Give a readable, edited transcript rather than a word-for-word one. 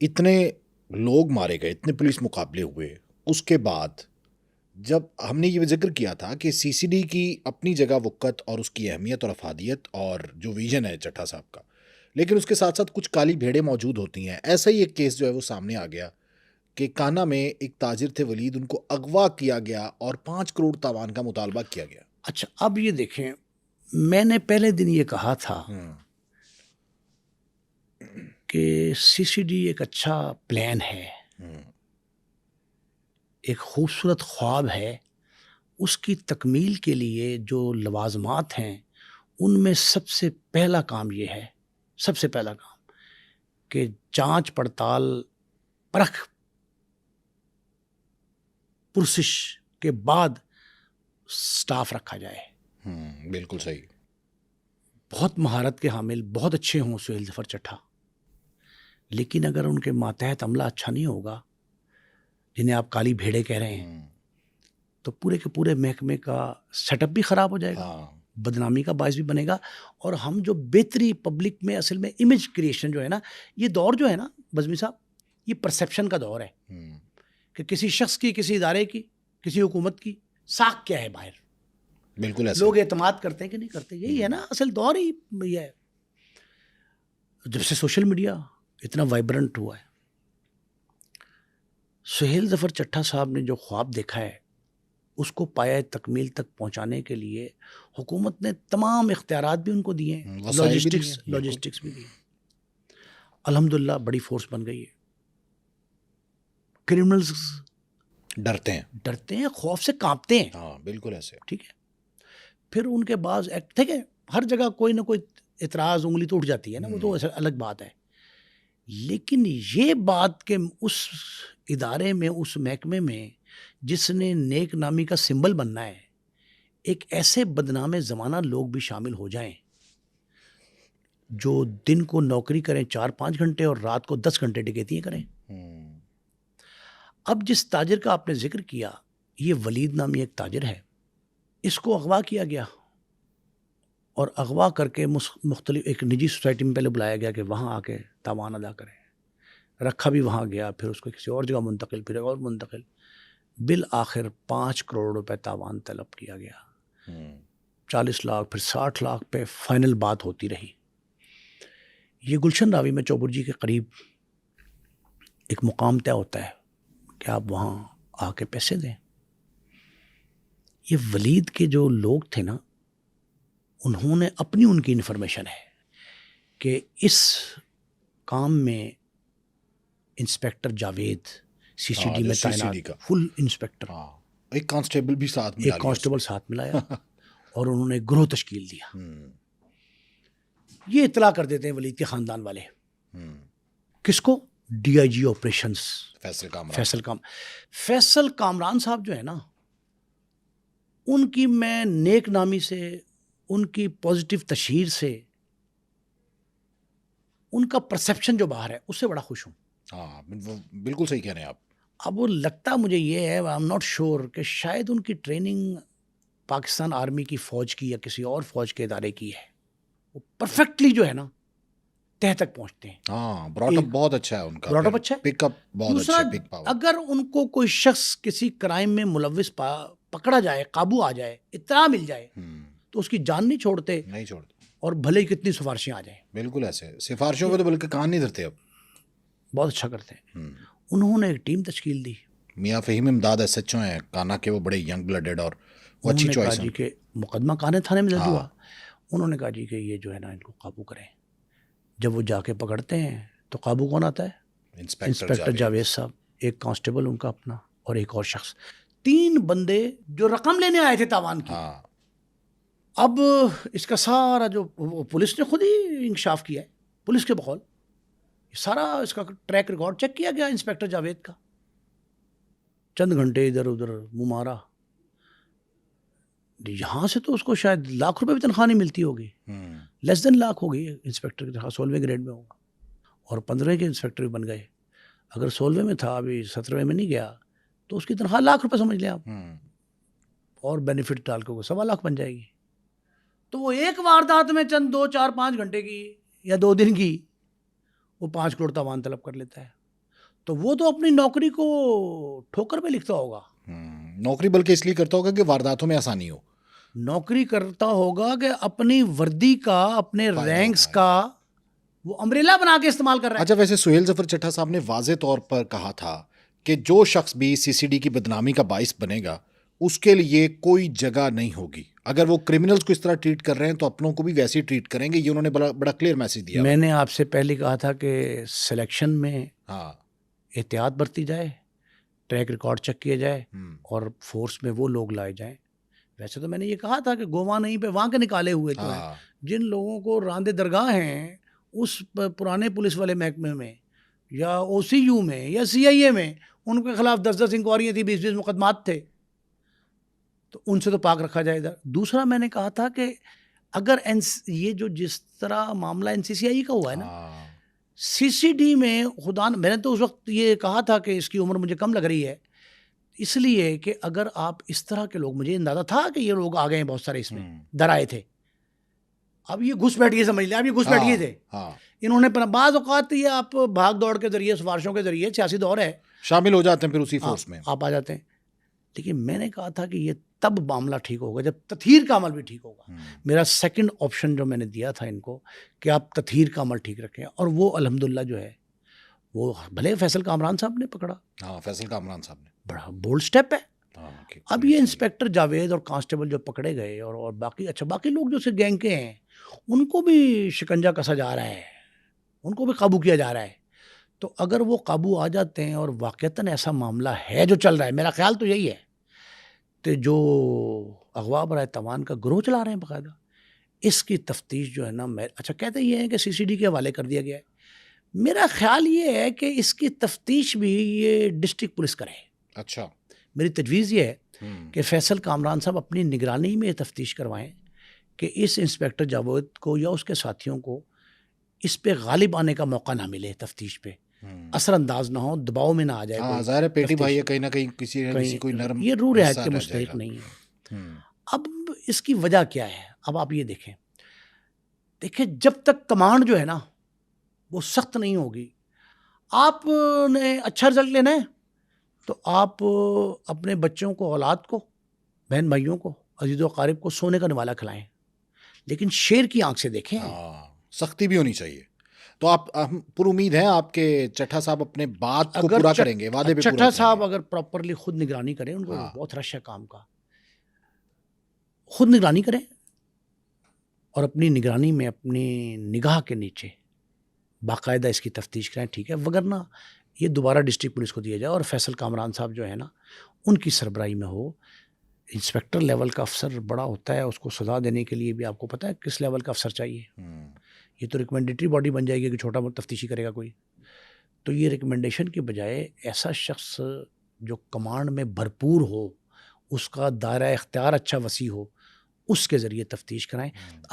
اتنے لوگ مارے گئے، اتنے پولیس مقابلے ہوئے، اس کے بعد جب ہم نے یہ ذکر کیا تھا کہ سی سی ڈی کی اپنی جگہ وقت اور اس کی اہمیت اور افادیت اور جو ویژن ہے چٹھا صاحب کا، لیکن اس کے ساتھ ساتھ کچھ کالی بھیڑیں موجود ہوتی ہیں. ایسا ہی ایک کیس جو ہے وہ سامنے آ گیا کہ کانا میں ایک تاجر تھے ولید، ان کو اغوا کیا گیا اور 5 کروڑ تاوان کا مطالبہ کیا گیا. اچھا، اب یہ دیکھیں، میں نے پہلے دن یہ کہا تھا کہ سی سی ڈی ایک اچھا پلان ہے، ایک خوبصورت خواب ہے. اس کی تکمیل کے لیے جو لوازمات ہیں ان میں سب سے پہلا کام یہ ہے، سب سے پہلا کام کہ جانچ پڑتال، پرکھ، پرسش کے بعد سٹاف رکھا جائے. بالکل صحیح. بہت مہارت کے حامل، بہت اچھے ہوں سہیل ظفر چٹھا، لیکن اگر ان کے ماتحت عملہ اچھا نہیں ہوگا، جنہیں آپ کالی بھیڑے کہہ رہے ہیں، تو پورے کے پورے محکمے کا سیٹ اپ بھی خراب ہو جائے گا، بدنامی کا باعث بھی بنے گا. اور ہم جو بہتری پبلک میں اصل میں امیج کریشن جو ہے نا، یہ دور جو ہے نا بزمی صاحب، یہ پرسیپشن کا دور ہے کہ کسی شخص کی، کسی ادارے کی، کسی حکومت کی ساکھ کیا ہے باہر. بالکل ایسا لوگ اعتماد کرتے ہیں کہ نہیں کرتے. یہی ہے نا اصل دور ہی یہ ہے. جب سے سوشل میڈیا اتنا وائبرنٹ ہوا ہے، سہیل ظفر چٹھا صاحب نے جو خواب دیکھا ہے اس کو پایہ تکمیل تک پہنچانے کے لیے حکومت نے تمام اختیارات بھی ان کو دیے ہیں، لاجسٹکس بھی دیے. الحمدللہ بڑی فورس بن گئی ہے. کرمنلز ڈرتے ہیں، خوف سے کانپتے ہیں. بالکل ایسے. ٹھیک ہے. پھر ان کے بعض ایکٹ، ٹھیک ہے، ہر جگہ کوئی نہ کوئی اعتراض، انگلی تو اٹھ جاتی ہے نا، وہ تو الگ بات ہے. لیکن یہ بات کہ اس ادارے میں، اس محکمے میں جس نے نیک نامی کا سمبل بننا ہے، ایک ایسے بدنام زمانہ لوگ بھی شامل ہو جائیں جو دن کو نوکری کریں 4-5 گھنٹے اور رات کو 10 گھنٹے ڈکیتیاں کریں. اب جس تاجر کا آپ نے ذکر کیا، یہ ولید نامی ایک تاجر ہے، اس کو اغوا کیا گیا اور اغوا کر کے مختلف ایک نجی سوسائٹی میں پہلے بلایا گیا کہ وہاں آ کے تاوان ادا کریں. رکھا بھی وہاں گیا، پھر اس کو کسی اور جگہ منتقل، پھر اور منتقل، بالآخر 5 کروڑ روپے تاوان طلب کیا گیا. 40 لاکھ، پھر 60 لاکھ پہ فائنل بات ہوتی رہی. یہ گلشن راوی میں چوبر جی کے قریب ایک مقام طے ہوتا ہے کہ آپ وہاں آ کے پیسے دیں. یہ ولید کے جو لوگ تھے نا، انہوں نے اپنی، ان کی انفارمیشن ہے کہ اس کام میں انسپیکٹر جاوید سی سی ڈی میں تعینات، فل انسپیکٹر، ایک کانسٹیبل بھی ساتھ میں، ایک کانسٹیبل ساتھ ملایا اور انہوں نے گروہ تشکیل دیا. یہ اطلاع کر دیتے ہیں ولید کے خاندان والے. کس کو؟ D I G operations Faisal Kamran صاحب جو ہے نا، ان کی میں نیک نامی سے، ان کی پازیٹیو تشہیر سے، ان کا پرسیپشن جو باہر ہے اس سے بڑا خوش ہوں. بالکل صحیح کہہ رہے ہیں آپ. اب وہ لگتا مجھے یہ ہے، آئی ایم ناٹ شیور، کہ شاید ان کی ٹریننگ پاکستان آرمی کی فوج کی یا کسی اور فوج کے ادارے کی ہے. وہ پرفیکٹلی جو ہے نا تہ تک پہنچتے ہیں. براٹ اپ بہت اچھا ہے ان کا، براٹ اپ اچھا ہے. پک اپ بہت اچھا ہے. اگر ان کو کوئی شخص کسی کرائم میں ملوث پکڑا جائے، قابو آ جائے، اطلاع مل جائے، تو اس کی جان نہیں چھوڑتے، اور بھلے ہی کتنی سفارشیں آ جائیں. بالکل ایسے. سفارشوں پہ تو بلکہ کان نہیں دھرتے. اب بہت اچھا کرتے ہیں. انہوں نے ایک ٹیم تشکیل دی. میاں فہیم امداد ایس ایچ او ہیں کانا کے، وہ بڑے ینگ بلڈڈ اور وہ اچھی چوائس ہیں. جی کہ مقدمہ کانے تھانے میں درج ہوا. انہوں نے کہا جی کہ یہ جو ہے نا ان کو قابو کریں. جب وہ جا کے پکڑتے ہیں تو قابو کون آتا ہے؟ انسپیکٹر جاوید صاحب، ایک کانسٹیبل ان کا اپنا، اور ایک اور شخص. 3 بندے جو رقم لینے آئے تھے تاوان کی. اب اس کا سارا جو پولیس نے خود ہی انکشاف کیا ہے، پولیس کے بقول سارا اس کا ٹریک ریکارڈ چیک کیا گیا انسپیکٹر جاوید کا. چند گھنٹے ادھر ادھر منہ مارا. یہاں سے تو اس کو شاید ₹1,00,000 بھی تنخواہ نہیں ملتی ہوگی، لیس دین لاکھ ہوگی انسپیکٹر کی تنخواہ. 16ویں گریڈ میں ہوگا اور 15ویں کے انسپیکٹر بھی بن گئے. اگر 16ویں میں تھا، ابھی 17ویں میں نہیں گیا، تو اس کی تنخواہ ₹1,00,000 سمجھ لیں آپ، اور بینیفٹ ڈال کے وہ 1,15,00,000 بن جائے گی. تو وہ ایک واردات میں چند 2-4-5 گھنٹے کی یا 2 دن کی وہ 5 کروڑ تاوان طلب کر لیتا ہے. تو وہ تو اپنی نوکری کو ٹھوکر پہ لکھتا ہوگا. نوکری بلکہ اس لیے کرتا ہوگا کہ وارداتوں میں آسانی ہو. نوکری کرتا ہوگا کہ اپنی وردی کا، اپنے فائدہ رینکس اٹھائے. کا وہ امبریلا بنا کے استعمال کر رہا ہے. اچھا، ویسے سہیل ظفر چٹھا صاحب نے واضح طور پر کہا تھا کہ جو شخص بھی سی سی ڈی کی بدنامی کا باعث بنے گا اس کے لیے کوئی جگہ نہیں ہوگی. اگر وہ کرمنلز کو اس طرح ٹریٹ کر رہے ہیں تو اپنوں کو بھی ویسے ہی ٹریٹ کریں گے. یہ انہوں نے بڑا کلیئر میسج دیا. میں نے آپ سے پہلے کہا تھا کہ سلیکشن میں ہاں، احتیاط برتی جائے، ٹریک ریکارڈ چیک کیا جائے اور فورس میں وہ لوگ لائے جائیں. ویسے تو میں نے یہ کہا تھا کہ گوا نہیں پہ وہاں کے نکالے ہوئے تو ہیں. جن لوگوں کو راندے درگاہ ہیں اس پرانے پولیس والے محکمے میں یا او سی یو میں یا سی آئی اے میں، ان کے خلاف 10 انکوائریاں تھیں، 20 مقدمات تھے، تو ان سے تو پاک رکھا جائے ادھر. دوسرا میں نے کہا تھا کہ اگر یہ جو جس طرح معاملہ این سی سی آئی کا ہوا ہے نا، سی سی ڈی میں خدا میں نے تو اس وقت یہ کہا تھا کہ اس کی عمر مجھے کم لگ رہی ہے، اس لیے کہ اگر آپ اس طرح کے لوگ، مجھے اندازہ تھا کہ یہ لوگ آ گئے ہیں بہت سارے اس میں در آئے تھے، اب یہ گھس بیٹھ گئے، سمجھ لیں اب یہ گھس بیٹھ گئے تھے. انہوں نے بعض اوقات یہ آپ بھاگ دوڑ کے ذریعے، سفارشوں کے ذریعے، سیاسی دور ہے، شامل ہو جاتے ہیں پھر اسی فورس میں آپ آ جاتے ہیں. لیکن میں نے کہا تھا کہ یہ تب معاملہ ٹھیک ہوگا جب تطہیر کا عمل بھی ٹھیک ہوگا. میرا سیکنڈ آپشن جو میں نے دیا تھا ان کو کہ آپ تطہیر کا عمل ٹھیک رکھیں، اور وہ الحمدللہ جو ہے وہ بھلے فیصل کامران صاحب نے پکڑا، فیصل کامران صاحب نے بڑا بولڈ سٹیپ ہے. اب یہ انسپیکٹر جاوید اور کانسٹیبل جو پکڑے گئے اور باقی، اچھا باقی لوگ جو سے گینگ کے ہیں ان کو بھی شکنجہ کسا جا رہا ہے، ان کو بھی قابو کیا جا رہا ہے. تو اگر وہ قابو آ جاتے ہیں اور واقعتاً ایسا معاملہ ہے جو چل رہا ہے، میرا خیال تو یہی ہے کہ جو اغوا برائے تاوان کا گروہ چلا رہے ہیں باقاعدہ، اس کی تفتیش جو ہے نا، اچھا کہتے یہ ہیں کہ سی سی ڈی کے حوالے کر دیا گیا ہے. میرا خیال یہ ہے کہ اس کی تفتیش بھی یہ ڈسٹرکٹ پولیس کرے. اچھا، میری تجویز یہ ہے کہ فیصل کامران صاحب اپنی نگرانی میں تفتیش کروائیں کہ اس انسپیکٹر جاوید کو یا اس کے ساتھیوں کو اس پہ غالب آنے کا موقع نہ ملے، تفتیش پہ اثر انداز نہ ہو، دباؤ میں نہ آ جائے. ہاں ظاہر ہے پیٹی بھائی ہے، کہیں نہ کہیں کسی کوئی نرم، یہ روح رعایت کے مستحق نہیں ہے. اب اس کی وجہ کیا ہے؟ اب آپ یہ دیکھیں جب تک کمانڈ جو ہے نا وہ سخت نہیں ہوگی، آپ نے اچھا رزلٹ لینا ہے تو آپ اپنے بچوں کو، اولاد کو، بہن بھائیوں کو، عزیز و اقارب کو سونے کا نوالا کھلائیں، لیکن شیر کی آنکھ سے دیکھیں. سختی بھی ہونی چاہیے. تو آپ پر امید ہیں آپ کے چٹھا صاحب اپنے بات کو پورا کریں گے، وعدے پہ پورا کریں گے. چٹھا صاحب اگر پراپرلی خود نگرانی کریں، ان کو بہت رش ہے کام کا، خود نگرانی کریں اور اپنی نگرانی میں اپنی نگاہ کے نیچے باقاعدہ اس کی تفتیش کریں، ٹھیک ہے. وگرنہ یہ دوبارہ ڈسٹرکٹ پولیس کو دیا جائے اور فیصل کامران صاحب جو ہے نا ان کی سربراہی میں ہو. انسپیکٹر لیول کا افسر بڑا ہوتا ہے، اس کو سزا دینے کے لیے بھی آپ کو پتہ ہے کس لیول کا افسر چاہیے. یہ تو ریکمینڈیٹری باڈی بن جائے گی کہ چھوٹا موٹا تفتیشی کرے گا کوئی. تو یہ ریکمینڈیشن کے بجائے ایسا شخص جو کمانڈ میں بھرپور ہو، اس کا دائرہ اختیار اچھا وسیع ہو، اس کے ذریعے تفتیش کرائیں.